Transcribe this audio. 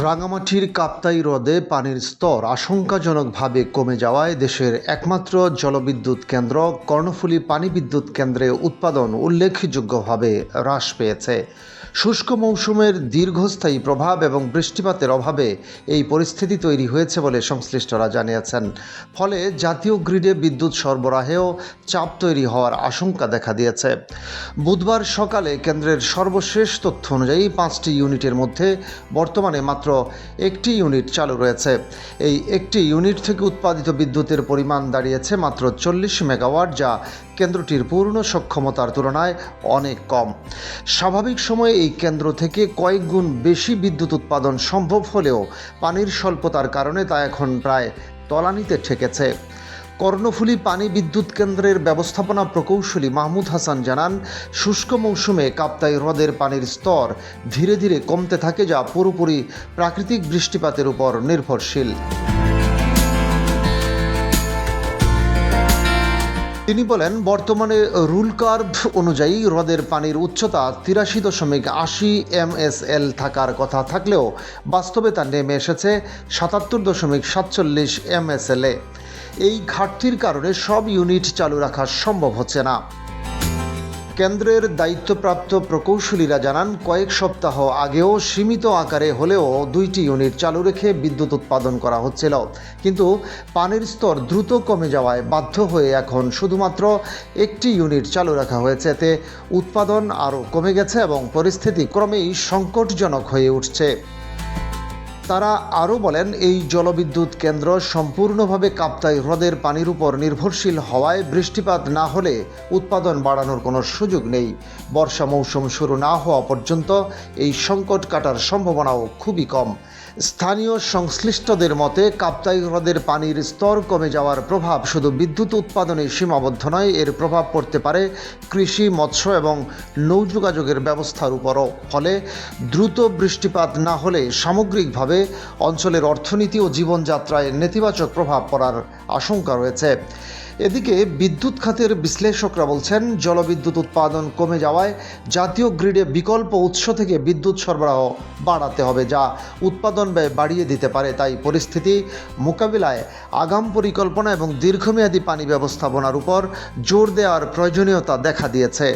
রাঙামাটির কাপ্তাই হ্রদে পানির স্তর আশঙ্কাজনকভাবে কমে যাওয়ায় দেশের একমাত্র জলবিদ্যুৎ কেন্দ্র কর্ণফুলী পানি বিদ্যুৎ কেন্দ্রে উৎপাদন উল্লেখযোগ্যভাবে হ্রাস পেয়েছে। শুষ্ক মৌসুমের দীর্ঘস্থায়ী প্রভাব এবং বৃষ্টিপাতের অভাবে এই পরিস্থিতি তৈরি হয়েছে বলে সংশ্লিষ্টরা জানিয়েছেন। ফলে জাতীয় গ্রিডে বিদ্যুৎ সরবরাহেও চাপ তৈরি হওয়ার আশঙ্কা দেখা দিয়েছে। বুধবার সকালে কেন্দ্রের সর্বশেষ তথ্য অনুযায়ী 5টি ইউনিটের মধ্যে বর্তমানে মাত্র একটি ইউনিট চালু রয়েছে। এই একটি ইউনিট থেকে উৎপাদিত বিদ্যুতের পরিমাণ দাঁড়িয়েছে মাত্র 40 মেগাওয়াট, যা কেন্দ্রটির পূর্ণ সক্ষমতার তুলনায় অনেক কম। স্বাভাবিক সময়ে এই কেন্দ্র থেকে কয়েক গুণ বেশি বিদ্যুৎ উৎপাদন সম্ভব হলেও পানির স্বল্পতার কারণে তা এখন প্রায় তলানিতে ঠেকেছে। কর্ণফুলী পানি বিদ্যুৎ কেন্দ্রের ব্যবস্থাপনা প্রকৌশলী মাহমুদ হাসান জানান, শুষ্ক মৌসুমে কাপ্তাই হ্রদের পানির স্তর ধীরে ধীরে কমতে থাকে, যা পুরোপুরি প্রাকৃতিক বৃষ্টিপাতের উপর নির্ভরশীল। তিনি বলেন, বর্তমানে রুল কার্ভ অনুযায়ী হ্রদের পানির উচ্চতা 83.80 MSL থাকার কথা থাকলেও বাস্তবে তা নেমে এসেছে 77.47 MSL-এ। এই ঘাটতির কারণে সব ইউনিট চালু রাখা সম্ভব হচ্ছে না। কেন্দ্রের দায়িত্বপ্রাপ্ত প্রকৌশলীরা জানান, কয়েক সপ্তাহ আগেও সীমিত আকারে হলেও 2টি ইউনিট চালু রেখে বিদ্যুৎ উৎপাদন করা হচ্ছিল, কিন্তু পানির স্তর দ্রুত কমে যাওয়ায় বাধ্য হয়ে এখন শুধুমাত্র একটি ইউনিট চালু রাখা হয়েছে। এতে উৎপাদন আরও কমে গেছে এবং পরিস্থিতি ক্রমেই সংকটজনক হয়ে উঠছে। তারা আরও বলেন, এই জলবিদ্যুৎ কেন্দ্র সম্পূর্ণভাবে কাপ্তাই হ্রদের পানির উপর নির্ভরশীল হওয়ায় বৃষ্টিপাত না হলে উৎপাদন বাড়ানোর কোনো সুযোগ নেই। বর্ষা মৌসুম শুরু না হওয়া পর্যন্ত এই সংকট কাটার সম্ভাবনাও খুবই কম। স্থানীয় সংশ্লিষ্টদের মতে, কাপ্তাই হ্রদের পানির স্তর কমে যাওয়ার প্রভাব শুধু বিদ্যুৎ উৎপাদনে সীমাবদ্ধ নয়, এর প্রভাব পড়তে পারে কৃষি, মৎস্য এবং নৌযোগাযোগের ব্যবস্থার উপরও। ফলে দ্রুত বৃষ্টিপাত না হলে সামগ্রিকভাবে অঞ্চলের অর্থনীতি ও জীবনযাত্রায় নেতিবাচক প্রভাব পড়ার আশঙ্কা রয়েছে। এদিকে বিদ্যুৎ খাতের বিশ্লেষকরা বলছেন, জলবিদ্যুৎ উৎপাদন কমে যাওয়ায় জাতীয় গ্রিডে বিকল্প উৎস থেকে বিদ্যুৎ সরবরাহ বাড়াতে হবে, যা উৎপাদন ব্যয় বাড়িয়ে দিতে পারে। তাই পরিস্থিতি মোকাবিলায় আগাম পরিকল্পনা এবং দীর্ঘমেয়াদী পানি ব্যবস্থাপনার উপর জোর দেওয়ার প্রয়োজনীয়তা দেখা দিয়েছে।